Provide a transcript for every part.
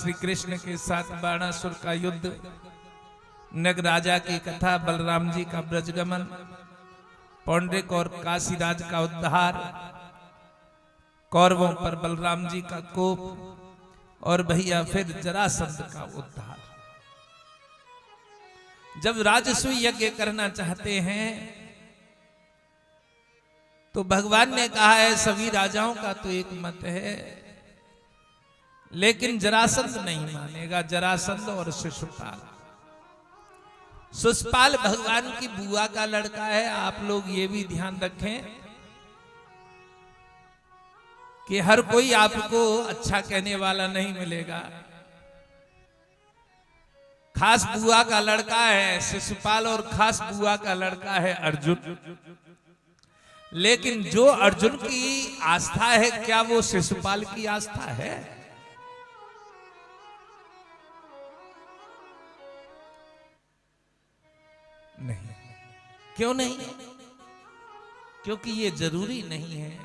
श्री कृष्ण के साथ बाणासुर का युद्ध, नग राजा की कथा, बलराम जी का ब्रजगमन, पौंड्रिक और काशीराज का उद्धार, कौरवों पर बलराम जी का कोप, और भैया फिर जरासंध का उद्धार। जब राजसूय यज्ञ करना चाहते हैं तो भगवान ने कहा है सभी राजाओं का तो एक मत है, लेकिन जरासंध नहीं मानेगा। जरासंध और शिशुपाल, शिशुपाल भगवान की बुआ का लड़का है। आप लोग ये भी ध्यान रखें कि हर कोई आपको अच्छा कहने वाला नहीं मिलेगा। खास बुआ का लड़का है शिशुपाल और खास बुआ का लड़का है अर्जुन। लेकिन जो अर्जुन की आस्था है, क्या वो शिशुपाल की आस्था है? नहीं। क्यों नहीं? क्योंकि ये जरूरी नहीं है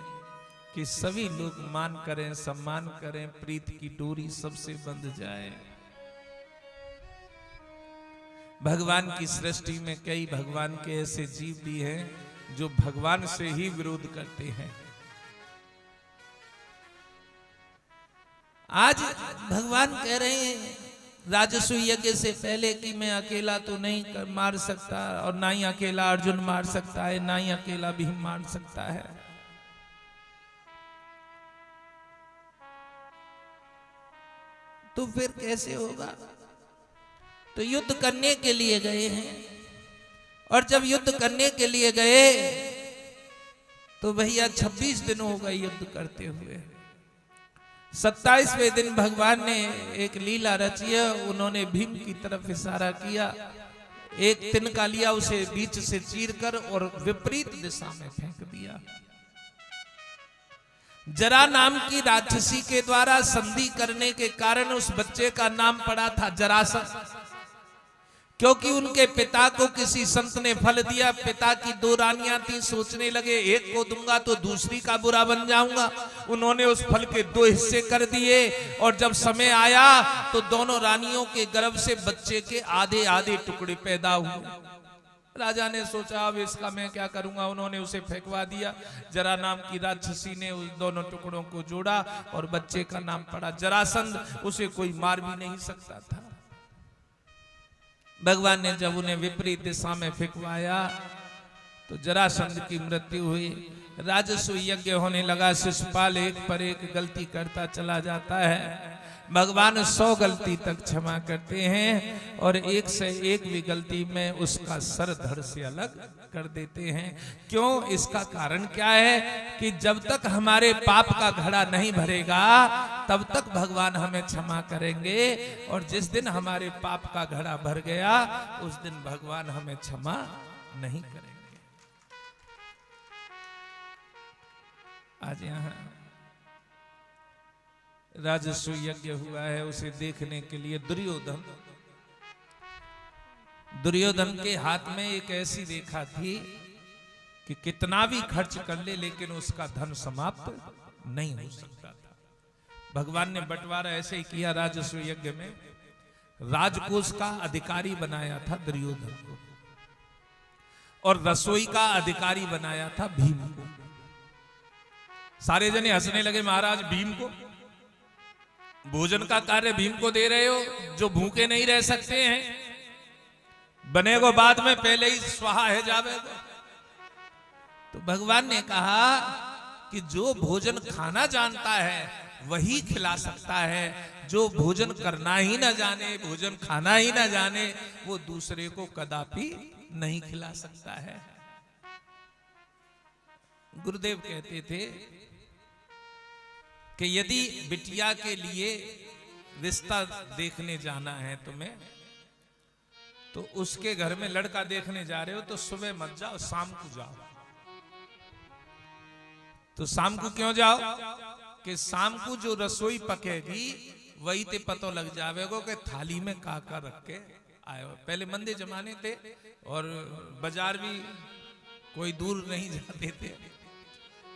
कि सभी लोग मान करें, सम्मान करें, प्रीत की डोरी सबसे बंध जाए। भगवान की सृष्टि में कई भगवान के ऐसे जीव भी हैं जो भगवान से ही विरोध करते हैं। आज भगवान कह रहे हैं राजसूय यज्ञ से पहले कि मैं अकेला तो नहीं मार सकता, और ना ही अकेला अर्जुन मार सकता है, ना ही अकेला भीम मार सकता है। तो फिर कैसे होगा? तो युद्ध करने के लिए गए हैं, और जब युद्ध करने के लिए गए तो भैया 26 दिन हो गए युद्ध करते हुए। 27वें दिन भगवान ने एक लीला रची है। उन्होंने भीम की तरफ इशारा किया, एक तिनका लिया, उसे बीच से चीरकर और विपरीत दिशा में फेंक दिया। जरा नाम की राक्षसी के द्वारा संधि करने के कारण उस बच्चे का नाम पड़ा था जरासंध, क्योंकि उनके पिता को किसी संत ने फल दिया। पिता की 2 रानियां थी, सोचने लगे एक को दूंगा तो दूसरी का बुरा बन जाऊंगा। उन्होंने उस फल के 2 हिस्से कर दिए, और जब समय आया तो दोनों रानियों के गर्भ से बच्चे के आधे आधे टुकड़े पैदा हुए। राजा ने सोचा अब इसका मैं क्या करूंगा, उन्होंने उसे फेंकवा दिया। जरा नाम की राक्षसी ने उस दोनों टुकड़ों को जोड़ा और बच्चे का नाम पड़ा जरासंध। उसे कोई मार भी नहीं सकता था। भगवान ने जब उन्हें विपरीत दिशा में फेंकवाया तो जरासंध की मृत्यु हुई। राजसूय यज्ञ होने लगा। शिशुपाल एक पर एक गलती करता चला जाता है। भगवान 100 गलती तक क्षमा करते हैं, और एक से एक भी गलती में उसका सर धड़ से अलग कर देते हैं। क्यों? इसका कारण क्या है कि जब तक हमारे पाप का घड़ा नहीं भरेगा तब तक भगवान हमें क्षमा करेंगे, और जिस दिन हमारे पाप का घड़ा भर गया उस दिन भगवान हमें क्षमा नहीं करेंगे। आज यहाँ राजसूय यज्ञ हुआ है, उसे देखने के लिए दुर्योधन के हाथ में एक ऐसी रेखा थी कि कितना भी खर्च कर ले लेकिन उसका धन समाप्त नहीं हो सकता था। भगवान ने बंटवारा ऐसे ही किया। राजसूय यज्ञ में राजकोष का अधिकारी बनाया था दुर्योधन को, और रसोई का अधिकारी बनाया था भीम को। सारे जने हंसने लगे, महाराज भीम को भोजन का कार्य भीम को दे रहे हो, जो भूखे नहीं रह सकते हैं, बनेगो बाद में, पहले ही स्वाहा है जावेगो। तो भगवान ने कहा कि जो भोजन खाना जानता है वही खिला सकता है, जो भोजन करना ही ना जाने, भोजन खाना ही ना जाने, वो दूसरे को कदापि नहीं खिला सकता है। गुरुदेव कहते थे कि यदि बिटिया के लिए रिश्ता देखने जाना है तुम्हें, तो उसके घर में लड़का देखने जा रहे हो तो सुबह मत जाओ, शाम को जाओ। तो शाम को क्यों जाओ? कि शाम को जो रसोई पकेगी वही ते पतो लग जावेगो कि थाली में काका रख के आए हो। पहले मंदे जमाने थे और बाजार भी कोई दूर नहीं जाते थे,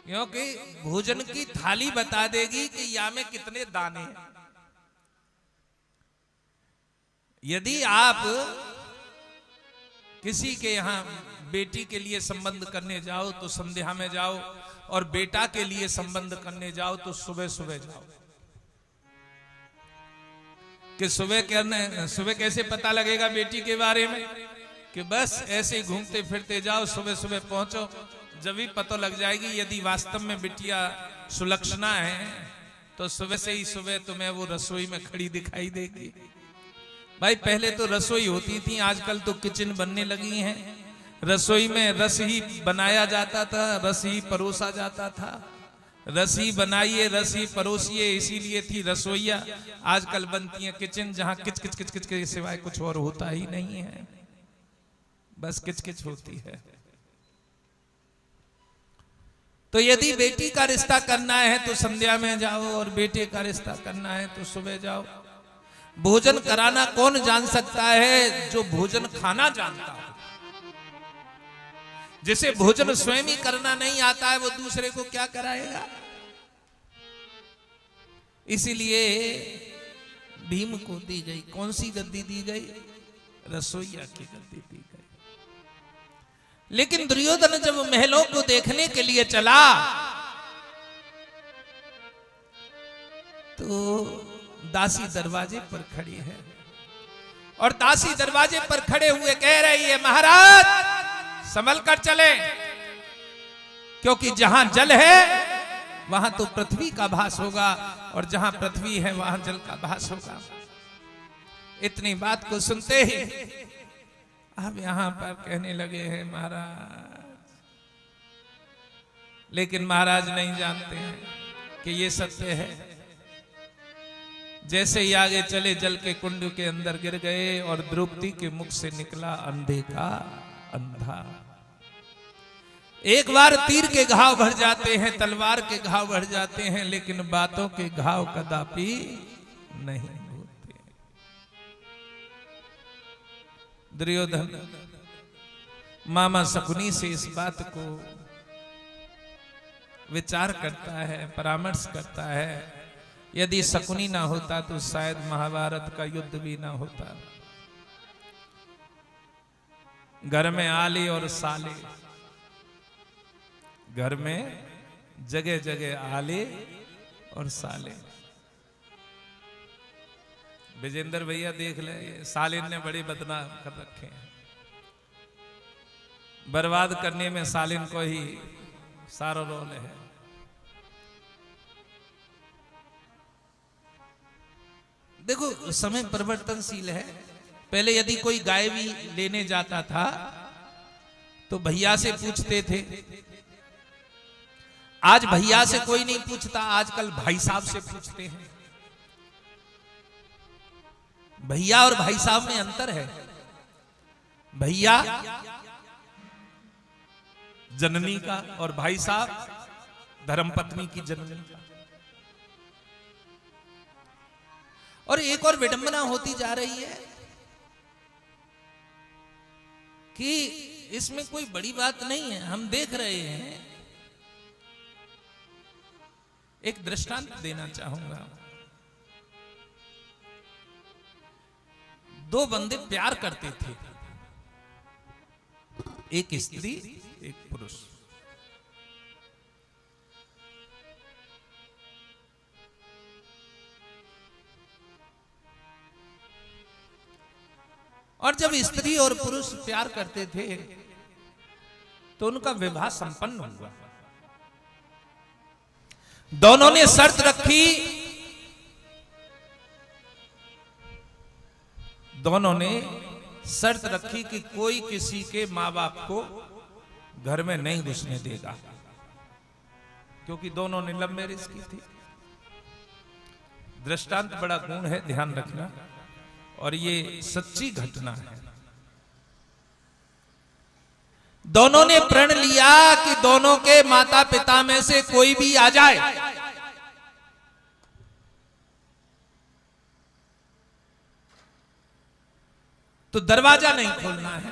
क्योंकि भोजन की थाली बता देगी कि या में कितने दाने हैं। यदि आप किसी के यहां बेटी के लिए संबंध करने जाओ तो संध्या में जाओ, और बेटा के लिए संबंध करने जाओ तो सुबह सुबह जाओ। कि सुबह कैसे पता लगेगा बेटी के बारे में? कि बस ऐसे ही घूमते फिरते जाओ, सुबह सुबह पहुंचो, जब भी पता लग जाएगी। यदि वास्तव में बिटिया सुलक्षणा है तो सुबह से ही सुबह तुम्हें वो रसोई में खड़ी दिखाई देगी। भाई पहले तो रसोई होती थी, आजकल तो किचन बनने लगी हैं। रसोई में रस ही बनाया जाता था, रस ही परोसा जाता था। रस ही बनाइए, रस ही परोसिए, इसीलिए थी रसोईया। आजकल बनती है किचन, जहां किच किच किच किच के सिवाय कुछ और होता ही नहीं है, बस किच किच होती है। तो यदि बेटी का रिश्ता करना है तो संध्या में जाओ, और बेटे का रिश्ता करना है तो सुबह जाओ। भोजन कराना कौन जान सकता है? जो भोजन खाना जानता हो। जिसे भोजन स्वयं ही करना नहीं आता है, वो दूसरे को क्या कराएगा? इसीलिए भीम को दी गई कौन सी गद्दी दी गई? रसोईया की गद्दी दी गई। लेकिन दुर्योधन जब महलों को देखने के लिए चला तो दासी दरवाजे पर खड़ी है, और दासी दरवाजे पर खड़े हुए कह रही है, महाराज संभल कर चले, क्योंकि जहां जल है वहां तो पृथ्वी का भास होगा, और जहां पृथ्वी है वहां जल का भास होगा। इतनी बात को सुनते ही अब यहां पर कहने लगे हैं महाराज, लेकिन महाराज नहीं जानते हैं कि ये सत्य है। जैसे ही आगे चले, जल के कुंड के अंदर गिर गए, और द्रौपदी के मुख से निकला अंधे का अंधा। एक बार तीर के घाव भर जाते हैं, तलवार के घाव भर जाते हैं, लेकिन बातों के घाव कदापि नहीं होते। दुर्योधन मामा शकुनी से इस बात को विचार करता है, परामर्श करता है। यदि शकुनी ना होता तो शायद महाभारत का युद्ध भी ना होता। घर में आले और साले, घर में जगह जगह आले और साले। विजेंद्र भैया देख ले, सालिन ने बड़े बदनाम कर रखे हैं। बर्बाद करने में सालिन को ही सारा रोल है। देखो समय परिवर्तनशील है। पहले यदि कोई गाय भी लेने जाता था तो भैया से पूछते थे, आज भैया से कोई नहीं पूछता, आजकल भाई साहब से पूछते हैं। भैया और भाई साहब में अंतर है। भैया जननी का, और भाई साहब धर्मपत्नी की जननी का। और एक और विडंबना होती जा रही है कि इसमें कोई बड़ी बात नहीं है, हम देख रहे हैं। एक दृष्टांत देना चाहूंगा। दो बंदे प्यार करते थे, एक स्त्री एक पुरुष। और जब स्त्री और पुरुष प्यार करते थे तो उनका विवाह संपन्न हुआ। दोनों ने शर्त रखी, कि कोई किसी के माँ बाप को घर में नहीं घुसने देगा, क्योंकि दोनों ने लव मैरिज की थी। दृष्टांत बड़ा गुण है, ध्यान रखना, और ये सच्ची घटना है। दोनों ने प्रण लिया कि दोनों के माता पिता में से कोई भी आ जाए, तो दरवाजा नहीं खोलना है।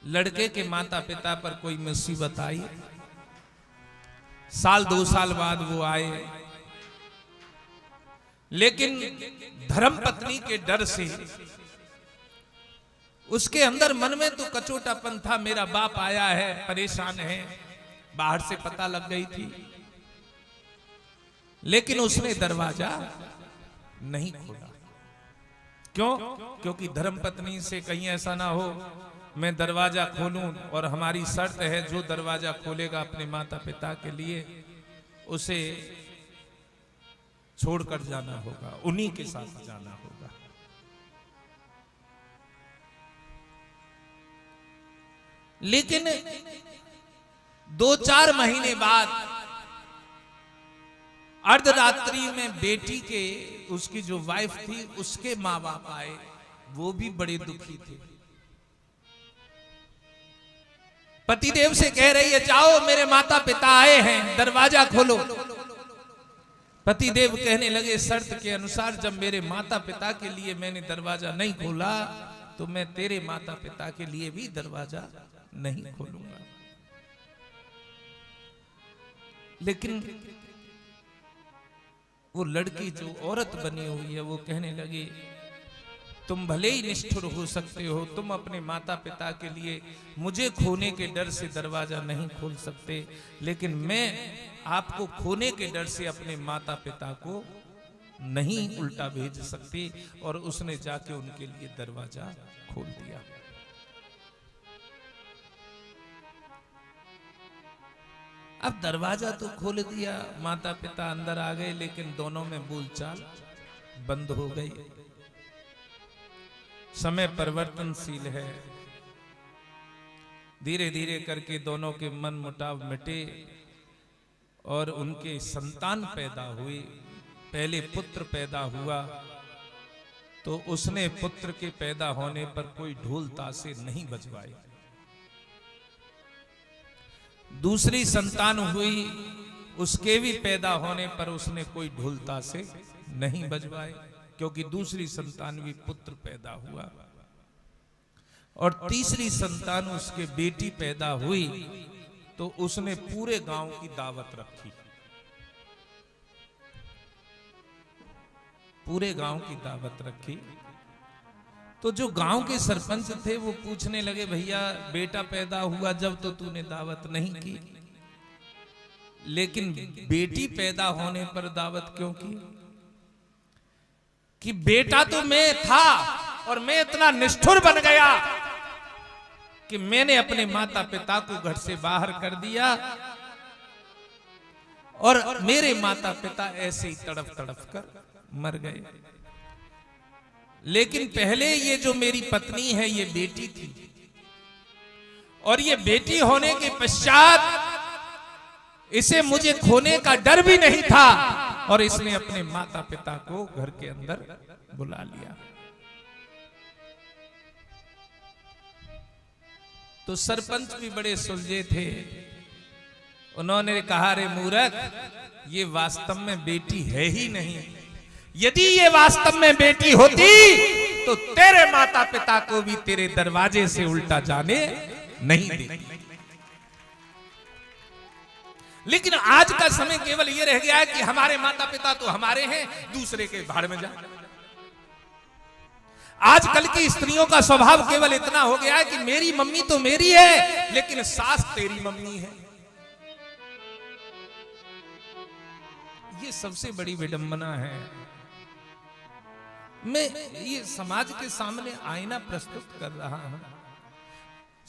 लड़के के माता पिता पर कोई मुसीबत आई, साल 2 साल बाद वो आए, लेकिन धर्म पत्नी के डर से उसके अंदर मन में तो कचोटापन था, मेरा बाप आया है, परेशान है, बाहर से पता लग गई थी, लेकिन उसने दरवाजा नहीं खोला। क्यों? क्योंकि धर्मपत्नी से कहीं ऐसा ना हो मैं दरवाजा खोलूं, और हमारी शर्त है जो दरवाजा खोलेगा अपने माता पिता के लिए उसे छोड़कर जाना होगा, उन्हीं के साथ जाना होगा। लेकिन 2-4 महीने बाद अर्धरात्रि में बेटी के, उसकी जो वाइफ थी, उसके माँ बाप आए, वो भी बड़े दुखी थे। पतिदेव से कह रही है जाओ मेरे माता पिता आए हैं, दरवाजा खोलो। पतिदेव कहने लगे शर्त के अनुसार जब मेरे माता पिता के लिए मैंने दरवाजा नहीं खोला तो मैं तेरे माता पिता के लिए भी दरवाजा नहीं खोलूंगा। लेकिन वो लड़की जो औरत बनी हुई है वो कहने लगी तुम भले ही निष्ठुर हो सकते हो, तुम अपने माता पिता के लिए मुझे खोने के डर से दरवाजा नहीं खोल सकते, लेकिन मैं आपको खोने के डर से अपने माता पिता को नहीं उल्टा भेज सकती। और उसने जाके उनके लिए दरवाजा खोल दिया। अब दरवाजा तो खोल दिया, माता पिता अंदर आ गए, लेकिन दोनों में बोलचाल बंद हो गई। समय परिवर्तनशील है, धीरे धीरे करके दोनों के मन मुटाव मिटे और उनके संतान पैदा हुए। पहले पुत्र पैदा हुआ तो उसने पुत्र के पैदा होने पर कोई ढोल ताशे नहीं बजवाए। दूसरी संतान हुई, उसके भी पैदा होने पर उसने कोई ढोल ताशे नहीं बजवाए, क्योंकि दूसरी संतान भी पुत्र पैदा हुआ। और तीसरी संतान उसके बेटी पैदा हुई तो उसने पूरे गांव की दावत रखी, पूरे गांव की दावत रखी। तो जो गांव के सरपंच थे वो पूछने लगे भैया बेटा पैदा हुआ जब तो तूने दावत नहीं की, लेकिन बेटी पैदा होने पर दावत क्यों की? कि बेटा तो मैं था और मैं इतना निष्ठुर बन गया कि मैंने अपने माता पिता को घर से बाहर कर दिया और मेरे माता पिता ऐसे ही तड़प तड़प कर मर गए। लेकिन पहले ये जो मेरी पत्नी है ये बेटी थी, और ये बेटी होने के पश्चात इसे मुझे खोने का डर भी नहीं था और इसने अपने माता पिता को घर के अंदर बुला लिया। तो सरपंच भी बड़े सुलझे थे, उन्होंने कहा रे मूर्ख, ये वास्तव में बेटी है ही नहीं। यदि ये वास्तव में बेटी होती तो तेरे माता पिता को भी तेरे दरवाजे से उल्टा जाने नहीं देती। लेकिन आज का समय केवल ये रह गया है कि हमारे माता पिता तो हमारे हैं, दूसरे के भाड़ में जा। आजकल की स्त्रियों का स्वभाव केवल इतना हो गया है कि मेरी मम्मी तो मेरी है लेकिन सास तेरी मम्मी है। ये सबसे बड़ी विडंबना है। मैं ये समाज के सामने आईना प्रस्तुत कर रहा हूं।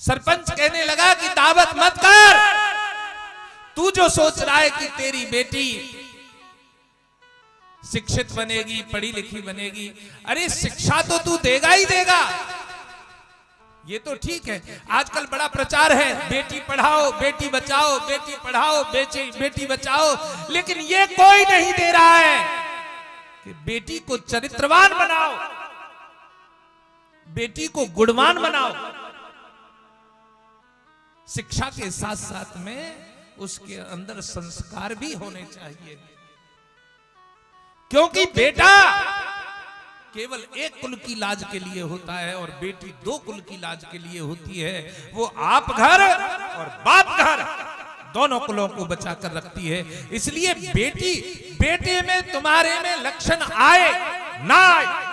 सरपंच कहने लगा कि दावत मत कर, तू जो सोच रहा है कि तेरी बेटी शिक्षित बनेगी, पढ़ी लिखी बनेगी, अरे शिक्षा तो तू देगा ही देगा, ये तो ठीक है। आजकल बड़ा प्रचार है बेटी पढ़ाओ बेटी बचाओ, बेटी पढ़ाओ बेटी बचाओ, लेकिन ये कोई नहीं दे रहा है कि बेटी को चरित्रवान बनाओ, बेटी को गुणवान बनाओ। शिक्षा के साथ साथ में उसके अंदर संस्कार भी होने चाहिए, क्योंकि बेटा केवल एक कुल की लाज के लिए होता है और बेटी 2 कुल की लाज के लिए होती है। वो आप घर और बाप घर दोनों कुलों को बचाकर रखती है। इसलिए बेटी बेटे में तुम्हारे में लक्षण आए ना आए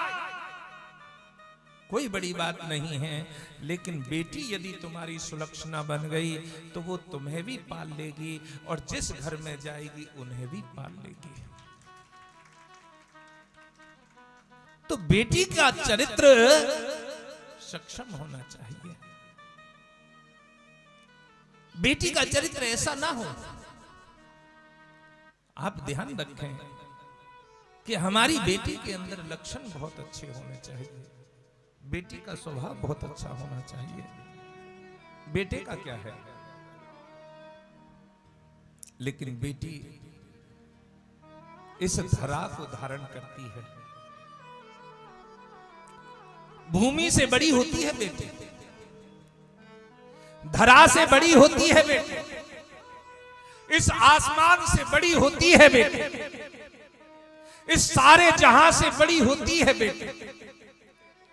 कोई बड़ी बात नहीं है, लेकिन बेटी यदि तुम्हारी सुलक्षणा बन गई तो वो तुम्हें भी पाल लेगी और जिस घर में जाएगी उन्हें भी पाल लेगी। तो बेटी का चरित्र सक्षम होना चाहिए। बेटी का चरित्र ऐसा ना हो। आप ध्यान रखें कि हमारी बेटी के अंदर लक्षण बहुत अच्छे होने चाहिए। बेटी का स्वभाव बहुत अच्छा होना चाहिए। बेटे का क्या है, लेकिन बेटी इस धरा को धारण करती है। भूमि से बड़ी होती है बेटी, धरा से बड़ी होती है बेटी, इस आसमान से बड़ी होती है बेटी, इस सारे जहां से बड़ी होती है बेटी।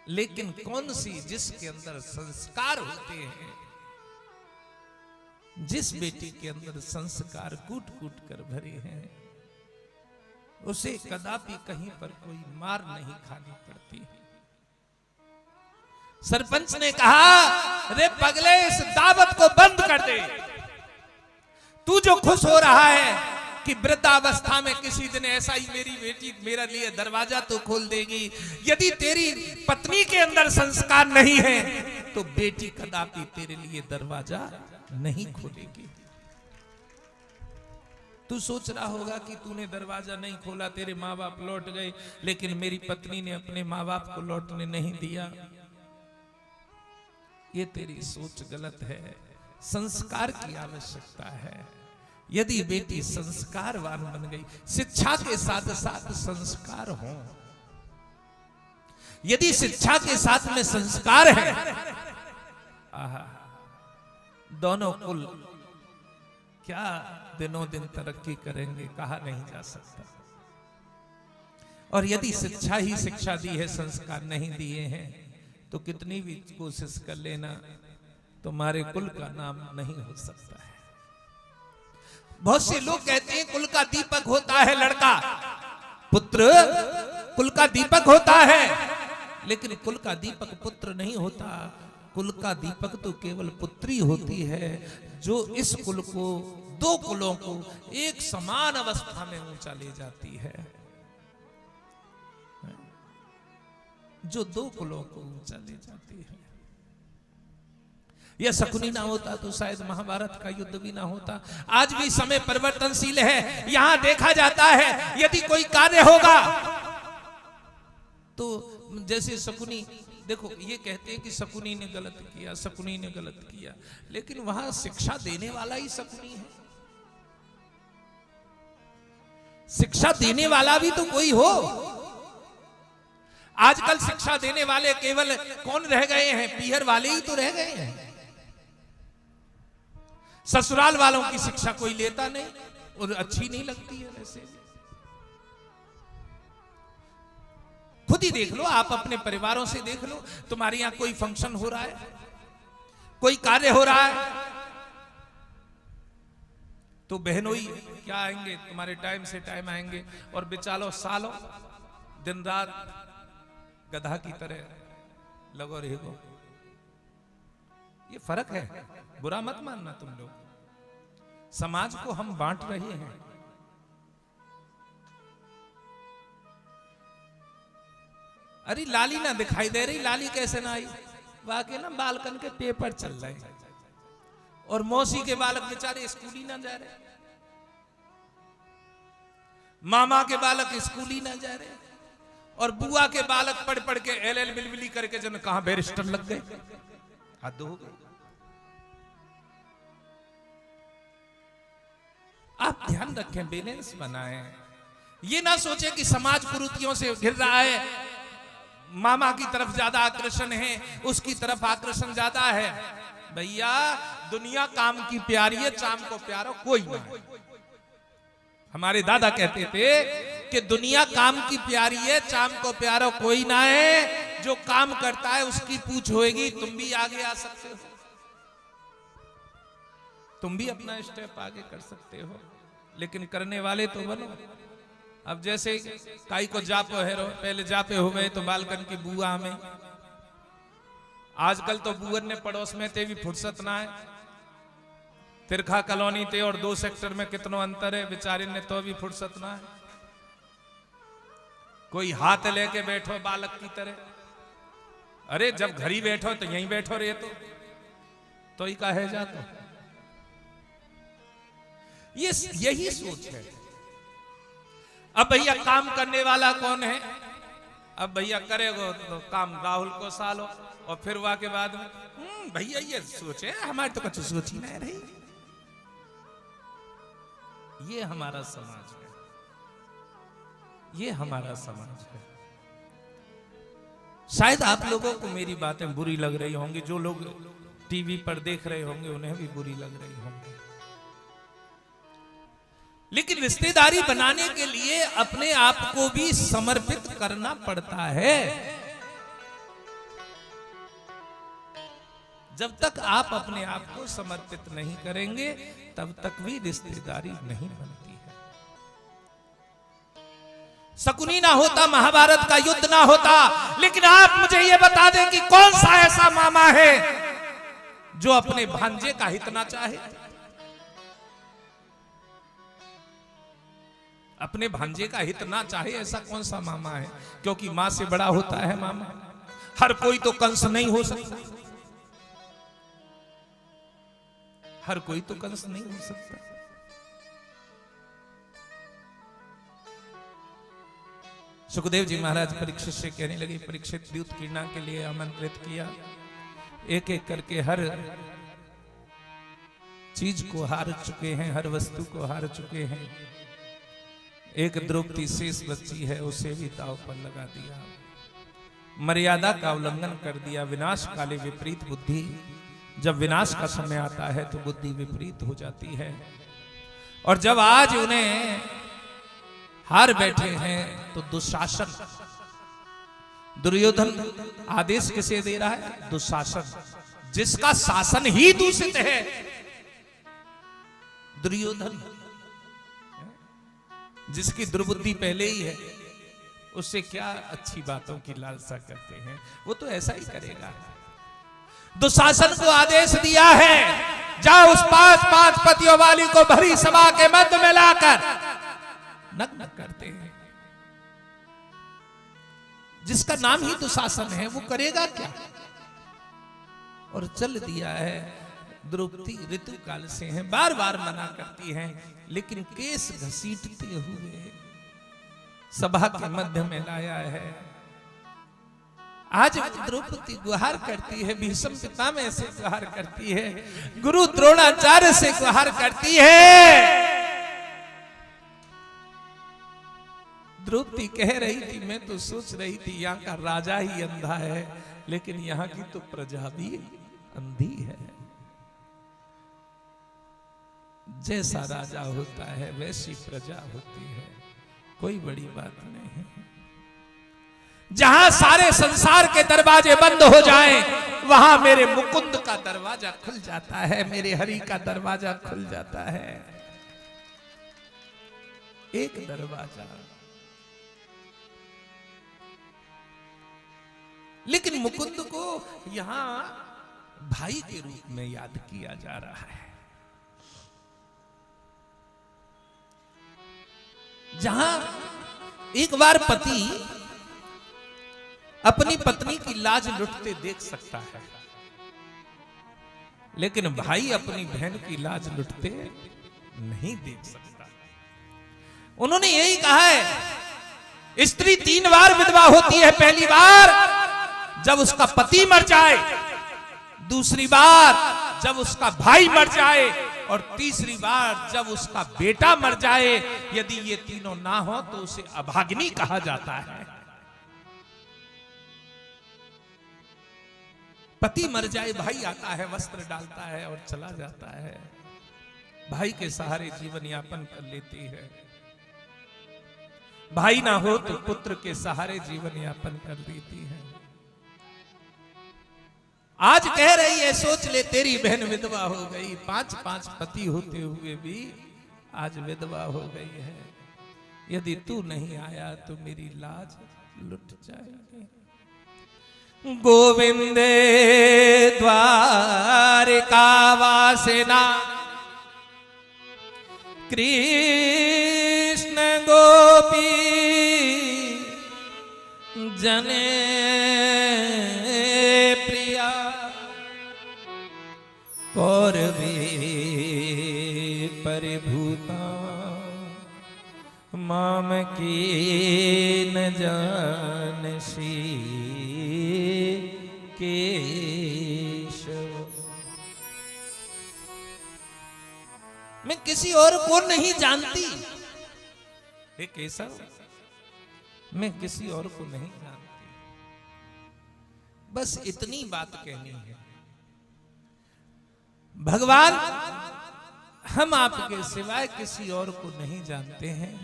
लेकिन कौन सी जिसके अंदर संस्कार होते हैं, जिस बेटी के अंदर संस्कार कूट कूट कर भरे हैं, उसे कदापि कहीं पर कोई मार नहीं खानी पड़ती। सरपंच ने कहा, रे पगले इस दावत को बंद कर दे। तू जो खुश हो रहा है कि वृद्धावस्था में किसी दिन ऐसा ही मेरी बेटी मेरे लिए दरवाजा तो खोल देगी, यदि तेरी पत्नी के अंदर संस्कार नहीं है तो बेटी कदापि तेरे लिए दरवाजा नहीं खोलेगी। तू सोच रहा होगा कि तूने दरवाजा नहीं खोला, तेरे माँ बाप लौट गए, लेकिन मेरी पत्नी ने अपने माँ बाप को लौटने नहीं दिया। ये तेरी सोच गलत है। संस्कार की आवश्यकता है। यदि बेटी संस्कारवान बन गई, शिक्षा के साथ साथ संस्कार हो, यदि शिक्षा के साथ में संस्कार है, आहा, दोनों कुल क्या दिनों दिन तरक्की करेंगे कहा नहीं जा सकता। और यदि शिक्षा ही शिक्षा दी है, संस्कार नहीं दिए हैं, तो कितनी भी कोशिश कर लेना तुम्हारे कुल का नाम नहीं हो सकता है। बहुत से लोग कहते हैं कुल का दीपक होता है लड़का, पुत्र कुल का दीपक होता है, लेकिन कुल का दीपक पुत्र नहीं होता। कुल का दीपक तो केवल पुत्री होती है, जो इस कुल को, दो कुलों को एक समान अवस्था में ऊंचा ले जाती है, जो दो कुलों को ऊंचा ले जाती है। यह शकुनी ना होता तो शायद महाभारत का युद्ध भी ना होता। आज भी समय परिवर्तनशील है। यहां देखा जाता है यदि कोई कार्य होगा तो जैसे शकुनी, देखो ये कहते हैं कि शकुनी ने गलत किया, शकुनी ने गलत किया, लेकिन वहां शिक्षा देने वाला ही शकुनी है। शिक्षा देने वाला भी तो कोई हो। आजकल शिक्षा देने वाले केवल कौन रह गए हैं? पीहर वाले ही तो रह गए हैं। ससुराल वालों की शिक्षा कोई लेता नहीं और अच्छी नहीं लगती है। वैसे खुद ही देख लो, आप अपने परिवारों से देख लो, तुम्हारे यहां कोई फंक्शन हो रहा है, कोई कार्य हो रहा है, तो बहनोई क्या आएंगे, तुम्हारे टाइम से टाइम आएंगे, और बेचारो सालों दिन रात गधा की तरह लगो रहेगो। ये फर्क है, बुरा मत मानना तुम लोग। समाज को हम बांट रहे हैं। अरे लाली ना दिखाई दे रही, लाली कैसे ना आई? वाकई ना बालकन के पेपर चल रहे हैं और मौसी के बालक बेचारे स्कूल ही ना जा रहे, मामा के बालक स्कूल ही ना जा रहे, और बुआ के बालक पढ़ पढ़ के एल बिलबिली करके जन कहां बैरिस्टर लग गए। हद हो गई। आप ध्यान रखें, बैलेंस बनाएं। ये ना सोचे कि समाज कुरीतियों से घिर रहा है, मामा की तरफ ज्यादा आकर्षण है, उसकी तरफ आकर्षण ज्यादा है। भैया दुनिया काम की प्यारी है, चाम को प्यारा कोई ना। हमारे दादा कहते थे कि दुनिया काम की प्यारी है, चाम को प्यारा कोई ना है। जो काम करता है उसकी पूछ होएगी, तुम भी आगे आ सकते हो। तुम भी अपना स्टेप आगे कर सकते हो, लेकिन करने वाले तो बनो। अब जैसे काई को जापो है, पहले जापे हो गए तो बालकन की बुआ में, आजकल तो बुअर ने पड़ोस में ते भी फुर्सत ना है। तिरखा कॉलोनी थे और 2 सेक्टर में कितनो अंतर है, बेचारे ने तो भी फुर्सत ना है। कोई हाथ लेके बैठो बालक की तरह, अरे जब घरी बैठो तो यहीं बैठो रे, तो ही कहे जातो। ये यही सोच है। अब भैया काम करने वाला कौन है? अब भैया करेगो तो काम राहुल को सालो, और फिर वह के बाद में भैया ये सोचे हमारे तो कुछ सोच ही नहीं रही। ये हमारा समाज है, ये हमारा समाज है। शायद आप लोगों को मेरी बातें बुरी लग रही होंगी, जो लोग टीवी पर देख रहे होंगे उन्हें भी बुरी लग रही होंगी, लेकिन रिश्तेदारी बनाने के लिए अपने आप को भी समर्पित करना पड़ता है। जब तक आप अपने आप को समर्पित नहीं करेंगे तब तक भी रिश्तेदारी नहीं बनती है। शकुनी ना होता, महाभारत का युद्ध ना होता, लेकिन आप मुझे यह बता दें कि कौन सा ऐसा मामा है जो अपने भांजे का हित ना चाहे? अपने भांजे का हित ना चाहे ऐसा कौन सा मामा है? क्योंकि मां से बड़ा होता है मामा। हर कोई तो कंस नहीं हो सकता, हर कोई तो कंस नहीं हो सकता। सुखदेव जी महाराज परीक्षित से कहने लगे, परीक्षित द्यूत क्रीड़ा के लिए आमंत्रित किया, एक एक करके हर चीज को हार चुके हैं, हर वस्तु को हार चुके हैं। एक द्रौपदी शेष बच्ची है, उसे भी दांव पर लगा दिया, मर्यादा का उल्लंघन कर दिया। विनाश काले विपरीत बुद्धि, जब विनाश का समय आता है तो बुद्धि विपरीत हो जाती है। और जब आज उन्हें हार बैठे हैं तो दुशासन, दुर्योधन आदेश किसे दे रहा है? दुशासन, जिसका शासन ही दूषित है। दुर्योधन जिसकी दुर्बुद्धि पहले ही है, उससे क्या अच्छी बातों की लालसा करते हैं? वो तो ऐसा ही करेगा। दुशासन को आदेश दिया है, जाओ उस 5 पतियों वाली को भरी सभा के मध्य में लाकर नग्न करते हैं। जिसका नाम ही दुशासन है वो करेगा क्या? और चल दिया है। द्रौपदी ऋतु काल से हैं, बार बार मना करती हैं, लेकिन केस घसीटते हुए सभा के मध्य में लाया है। आज द्रौपदी गुहार करती है, भीष्म पितामह से गुहार करती है, गुरु द्रोणाचार्य से गुहार करती है। द्रौपदी कह रही थी, मैं तो सोच रही थी यहाँ का राजा ही अंधा है, लेकिन यहाँ की तो प्रजा भी अंधी है। जैसा राजा होता है वैसी प्रजा होती है, कोई बड़ी बात नहीं है। जहां सारे संसार के दरवाजे बंद हो जाएं, वहां मेरे मुकुंद का दरवाजा खुल जाता है, मेरे हरि का दरवाजा खुल जाता है। एक दरवाजा, लेकिन मुकुंद को यहां भाई के रूप में याद किया जा रहा है। जहां एक बार पति अपनी पत्नी की लाज लुटते देख सकता है, लेकिन भाई अपनी बहन की लाज लुटते नहीं देख सकता। उन्होंने यही कहा है, स्त्री 3 बार विधवा होती है। पहली बार जब उसका पति मर जाए, दूसरी बार जब उसका भाई मर जाए, और तीसरी बार जब उसका बेटा मर जाए। यदि ये तीनों ना हो तो उसे अभागिनी कहा जाता है। पति मर जाए, भाई आता है, वस्त्र डालता है और चला जाता है। भाई के सहारे जीवन यापन कर लेती है। भाई ना हो तो पुत्र के सहारे जीवन यापन कर देती है। आज कह रही है सोच ले तेरी बहन विधवा हो गई, 5 पति होते हुए भी आज विधवा हो गई है। यदि तू नहीं आया तो मेरी लाज लुट जाएगी। गोविंद द्वारिकावासिना कृष्ण गोपी जने प्रिया कौरवे परिभूता माम की न जानसी केशव। मैं किसी और को नहीं जानती हे केशव, मैं किसी और को नहीं जानती। बस इतनी बात कहनी है। भगवान हम आपके सिवाय किसी और को नहीं जानते हैं।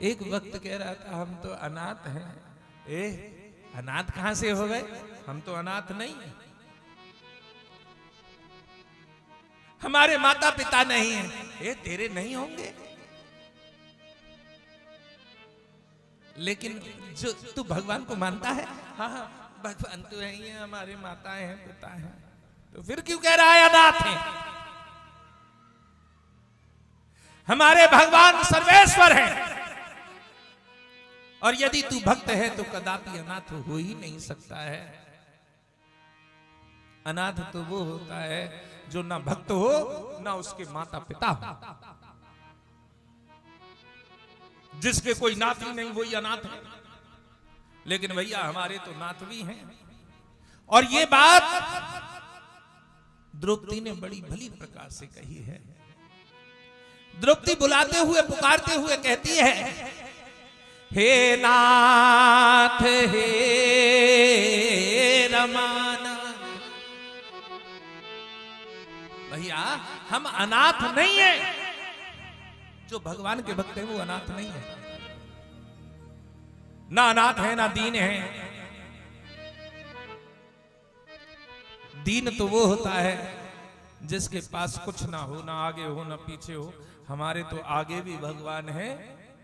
एक वक्त कह रहा था हम तो अनाथ हैं। अनाथ कहां से हो गए? हम तो अनाथ नहीं हैं। हमारे माता पिता नहीं हैं। तेरे नहीं होंगे, लेकिन जो तू भगवान को मानता है, हाँ हाँ भगवान तो है ही है, हमारे माताएं हैं पिता हैं, तो फिर क्यों कह रहा है अनाथ हैं? हमारे भगवान सर्वेश्वर हैं, और यदि तू भक्त है तो कदापि अनाथ हो ही नहीं सकता है। अनाथ तो वो होता है जो ना भक्त हो ना उसके माता पिता हो। जिसके कोई नाथ ही नहीं वही अनाथ है। लेकिन भैया हमारे तो नाथ भी हैं। और ये बात द्रौपदी ने बड़ी भली प्रकार से कही है। द्रौपदी बुलाते हुए पुकारते हुए कहती है, हे नाथ हे रमानाथ। भैया हम अनाथ नहीं हैं। जो भगवान के भक्त हैं वो अनाथ नहीं है। ना अनाथ है ना दीन है। दीन तो वो होता है जिसके पास कुछ ना हो, ना आगे हो ना पीछे हो। हमारे तो आगे भी भगवान है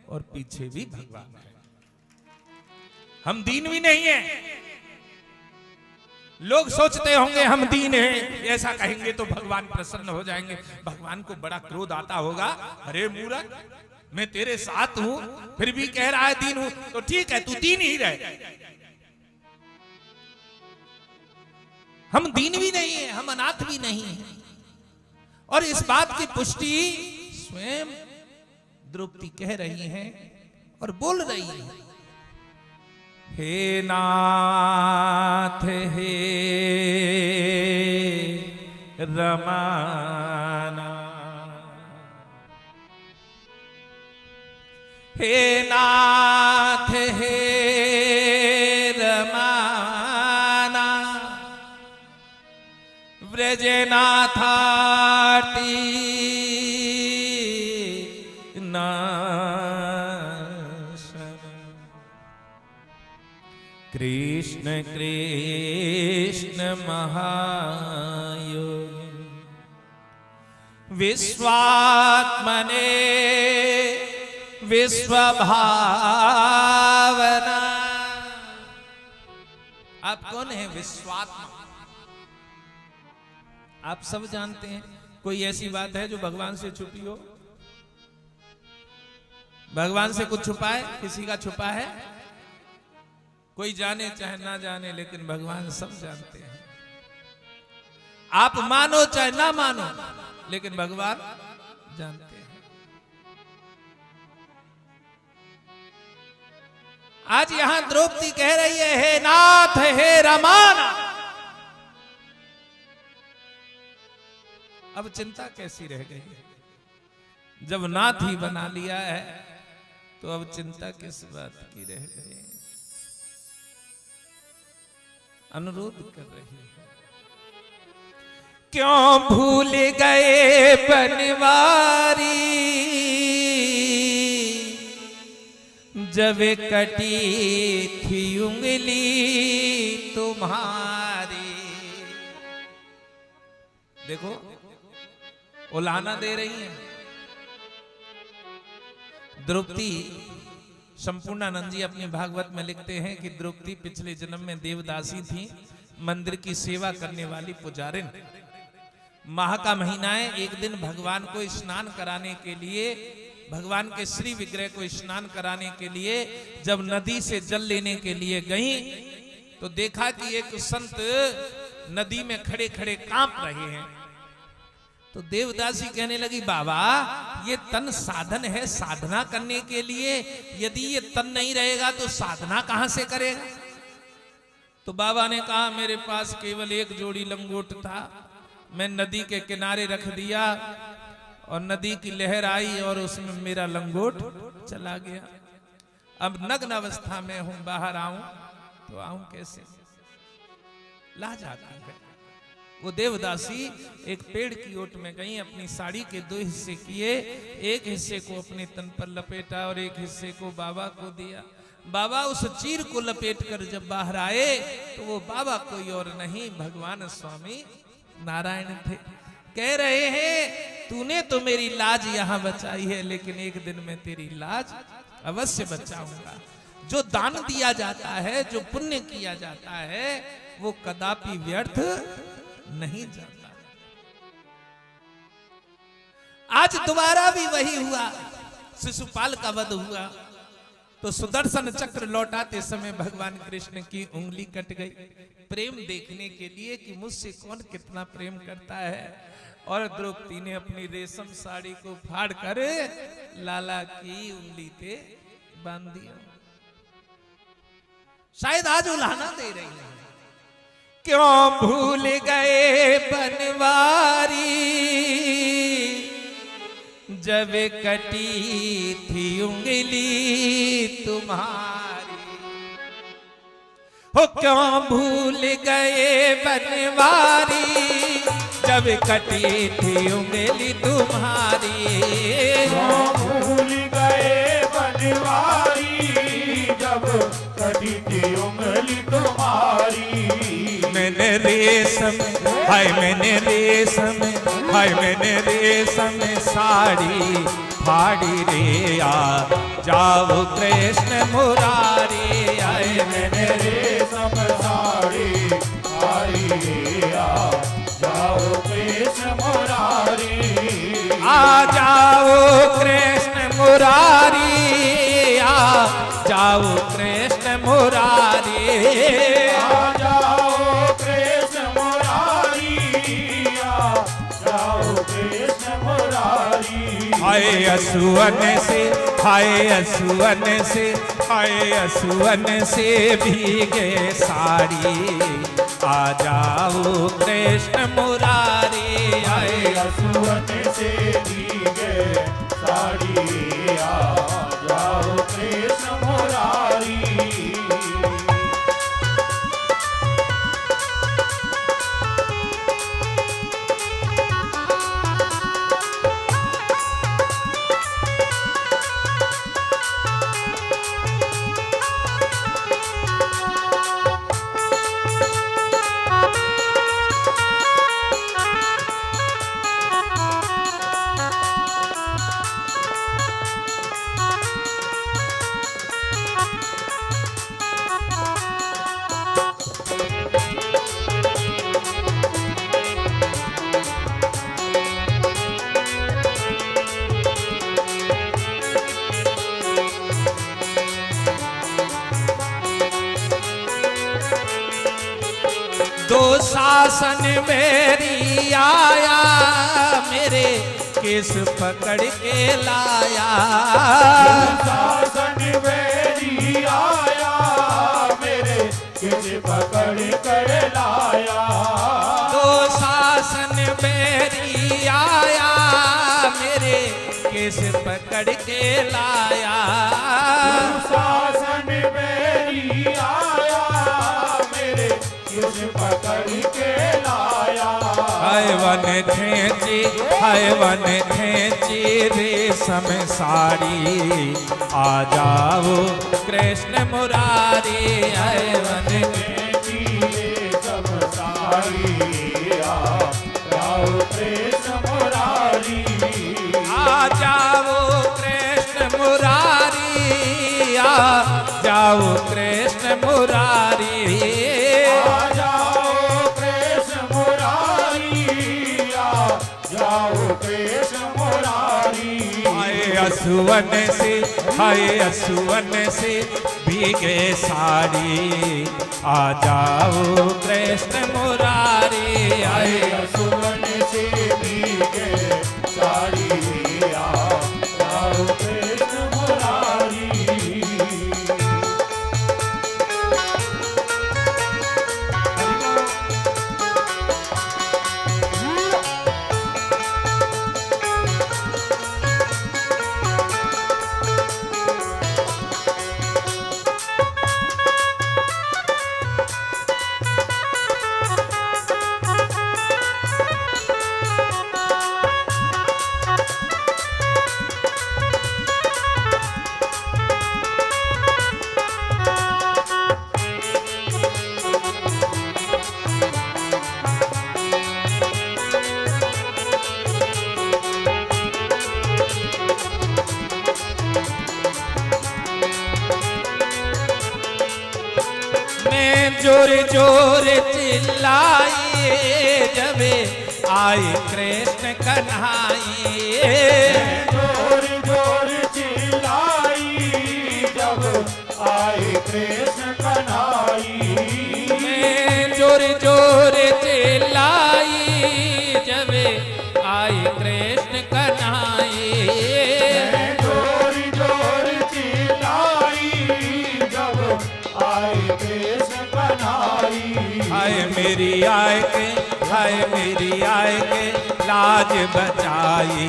और पीछे भी भगवान है। हम दीन भी नहीं है। लोग सोचते होंगे हम दीन हैं, ऐसा कहेंगे तो भगवान प्रसन्न हो जाएंगे, भगवान को बड़ा क्रोध आता होगा। अरे मूर्ख, मैं तेरे साथ हूं फिर भी कह रहा है दीन हूं, तो ठीक है तू दीन ही रहे। हम दीन भी नहीं है, हम अनाथ भी नहीं है। और इस बात की पुष्टि स्वयं द्रौपदी कह रही हैं और बोल रही है, हे नाथ हे रमाना, हे नाथ हे रमाना, व्रजनाथार्ति कृष्ण कृष्ण महायोगी विश्वात्मने विश्वभावना। आप कौन है विश्वात्मा? आप सब जानते हैं। कोई ऐसी बात है जो भगवान से छुपी हो? भगवान से कुछ छुपा है? किसी का छुपा है? कोई जाने चाहे ना जाने, लेकिन भगवान सब जानते हैं। आप मानो चाहे ना मानो, लेकिन भगवान जानते हैं। आज यहां द्रौपदी कह रही है, हे नाथ हे रमाना। अब चिंता कैसी रह गई? जब नाथ ही बना लिया है तो अब चिंता किस बात की रह गई? अनुरोध कर रही है, क्यों भूल गए बनवारी जब कटी थी उंगली तुम्हारी। देखो उलाहना दे रही है द्रौपदी। संपूर्णानंद जी अपनी भागवत में लिखते हैं कि द्रौपदी पिछले जन्म में देवदासी थी, मंदिर की सेवा करने वाली पुजारिन। माह का महीना है, एक दिन भगवान को स्नान कराने के लिए, भगवान के श्री विग्रह को स्नान कराने के लिए जब नदी से जल लेने के लिए गई तो देखा कि एक संत नदी में खड़े खड़े कांप रहे हैं। तो देवदासी कहने लगी, बाबा ये तन साधन है साधना करने के लिए, यदि ये तन नहीं रहेगा तो साधना कहां से करेगा। तो बाबा ने कहा, मेरे पास केवल एक जोड़ी लंगोट था, मैं नदी के किनारे रख दिया और नदी की लहर आई और उसमें मेरा लंगोट चला गया। अब नग्न अवस्था में हूं, बाहर आऊं तो आऊं कैसे, लाज आती है। वो देवदासी एक पेड़ की ओट में गई, अपनी साड़ी के 2 हिस्से किए, एक हिस्से को अपने तन पर लपेटा और एक हिस्से को बाबा को दिया। बाबा उस चीर को लपेट कर जब बाहर आए तो वो बाबा कोई और नहीं, भगवान स्वामी नारायण थे। कह रहे हैं, तूने तो मेरी लाज यहां बचाई है, लेकिन एक दिन में तेरी लाज अवश्य बचाऊंगा। जो दान दिया जाता है, जो पुण्य किया जाता है, वो कदापि व्यर्थ नहीं जाता। आज दोबारा भी वही हुआ, शिशुपाल का वध हुआ तो सुदर्शन चक्र लौटाते समय भगवान कृष्ण की उंगली कट गई, प्रेम देखने के लिए कि मुझसे कौन कितना प्रेम करता है। और द्रौपदी ने अपनी रेशम साड़ी को फाड़ कर लाला की उंगली पे बांध दिया। शायद आज उलाहना दे रही है, क्यों भूल गए बनवारी, जब कटी थी उंगली तुम्हारी। हो क्यों भूल गए बनवारी, जब कटी थी उंगली तुम्हारी। क्यों भूल गए बनवारी, जब कटी थी उंगली तुम्हारी। मैंने रेशम, हाय मैंने रेशम, हाय मैंने रेशम साड़ी फाड़ी रे, आ जाओ कृष्ण मुरारी। आए मैंने रेशम साड़ी फाड़ी रे, आ जाओ कृष्ण मुरारी। आ जाओ कृष्ण मुरारी, आ जाओ कृष्ण मुरारी। आ जाओ कृष्ण मुरारी, आ जाओ कृष्ण मुरारी। हाय असुवन से, हाय असुवन से, हाय असुवन से भीगे साड़ी, आ जाओ कृष्ण मुरारी। आए असुवन से भीगे साड़ी, आ जाओ कृष्ण मुरारी। दो शासन मेरी आया, मेरे केस पकड़ के लाया। शासन मेरी आया, मेरे केस पकड़ कर लाया। दो शासन मेरी आया, मेरे केस पकड़ के लाया। शासन मेरी आया, मेरे केस पकड़ के लाया। वन थे खेची हाय वन खेची रेशम साड़ी आ जाओ कृष्ण मुरारी हाय वन खेची रेशम साड़ी आ जाओ कृष्ण मुरारी आ जाओ कृष्ण मुरारी आ जाओ कृष्ण मुरारी आ जाओ कृष्ण मुरारी आ जाओ कृष्ण मुरारी असुवन से हाय असुवन से भीगे साड़ी आ जाओ कृष्ण मुरारी आए असुवन से भीगे साड़ी आ जाओ कृष्ण मुरारी जोर जोर चिल्लाइए जबे आए कृष्ण कन्हाइए जोर जोर चिल्लाई जब आए कृष्ण कन्हाई जोर जोर चिल्लाई जबे आए कृष्ण कन्हाइए जोर जोर चिल्लाई जब आए कृष्ण कन्हाई हाय मेरी आय के हाय मेरी आय के लाज बचाई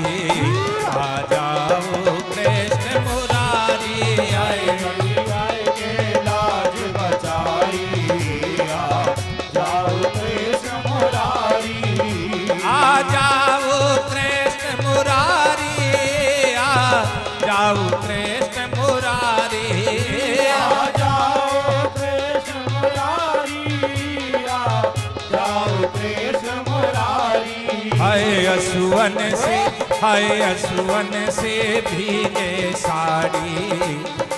आ जाओ कृष्ण मुरारी आए मेरी आय के लाज बचाई आ जाओ कृष्ण मुरारी आ जाओ कृष्ण मुरारी आ जाओ कृष्ण मुरारी आ जाओ कृष्ण मुरारी आ जाओ कृष्ण मुरारी हाय असुवन से भीगे साड़ी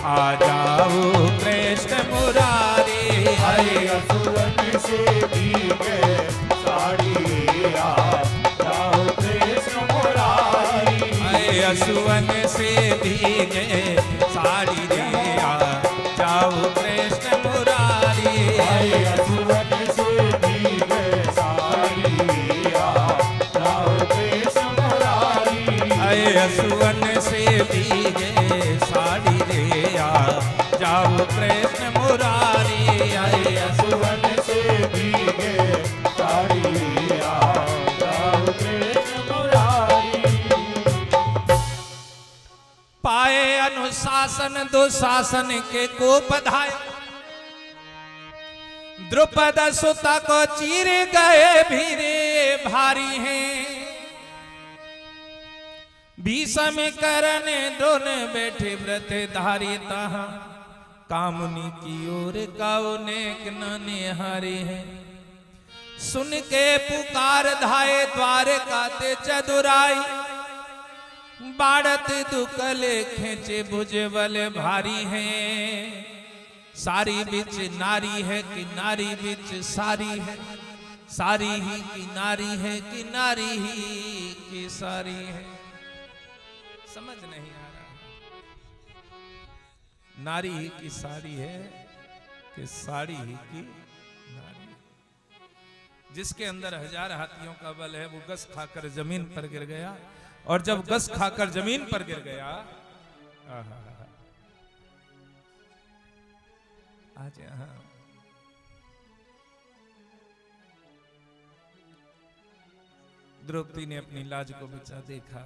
आ जाओ कृष्ण मुरारी आए असुवन से भीगे साड़ी आ जाओ कृष्ण मुरारी हाय असुवन से भीगे साड़ी रे आ जाओ कृष्ण मुरारी आए असुवन से भीगे साड़ी आ जाओ कृष्ण मुरारी हाय असुवन से भीगे साड़ी रे आ जाओ कृष्ण मुरारी आए असुवन से भीगे साड़ी आ जाओ कृष्ण मुरारी पाए अनुशासन दुशासन के को बधाए द्रुपद सुता को चीर गए भीरे भारी हैं भीषम करण द्रोण बैठे व्रत धारी तहा कामुनी की ओर काउनेक निहारे हैं सुन के पुकार धाये द्वार काते चतुराई बाड़त दुकले खेचे भुजबल भारी हैं सारी बिच नारी है कि नारी बिच सारी है सारी ही की नारी है कि नारी ही की सारी है समझ नहीं आ रहा नारी ही की सारी है कि साड़ी ही की नारी जिसके अंदर 1000 हाथियों का बल है वो गस खाकर जमीन पर गिर गया और जब गस खाकर जमीन पर गिर गया आज द्रौपदी ने अपनी लाज को बचा देखा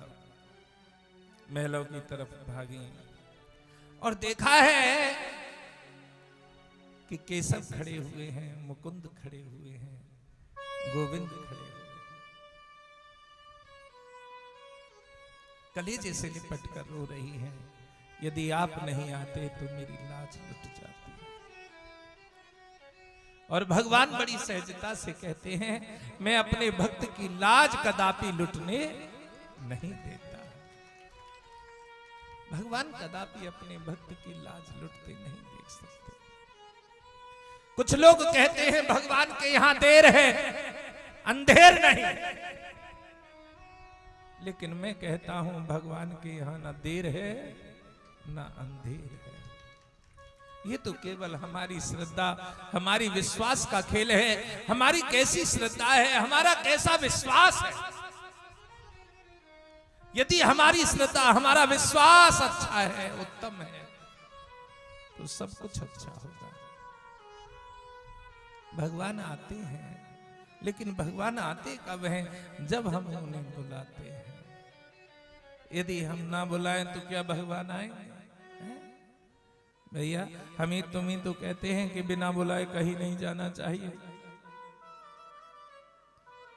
महलों की तरफ भागी और देखा है कि केशव खड़े हुए हैं मुकुंद खड़े हुए हैं गोविंद खड़े हुए कलेजे से लिपट कर रो रही हैं, यदि आप नहीं आते तो मेरी लाज लुट जाती। और भगवान बड़ी सहजता से कहते हैं, मैं अपने भक्त की लाज कदापि लुटने नहीं देता। भगवान कदापि अपने भक्त की लाज लुटते नहीं देख सकते। कुछ लोग कहते हैं भगवान के यहां देर है, अंधेर नहीं, लेकिन मैं कहता हूं भगवान के यहां ना देर है ना अंधेर है। ये तो केवल हमारी श्रद्धा, हमारी विश्वास का खेल है। हमारी कैसी श्रद्धा है, हमारा कैसा विश्वास है। यदि हमारी श्रद्धा, हमारा विश्वास अच्छा है, उत्तम है, तो सब कुछ अच्छा होगा। भगवान आते हैं, लेकिन भगवान आते कब हैं? जब हम उन्हें बुलाते हैं। यदि हम ना बुलाएं तो क्या भगवान आएंगे? भैया हम तुम ही तो कहते हैं कि बिना बुलाए कहीं नहीं जाना चाहिए,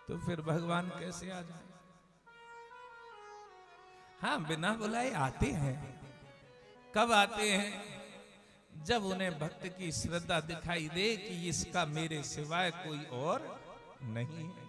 तो फिर भगवान कैसे आ जाए? हाँ, बिना बुलाए आते हैं। कब आते हैं? जब उन्हें भक्त की श्रद्धा दिखाई दे कि इसका मेरे सिवाय कोई और नहीं है।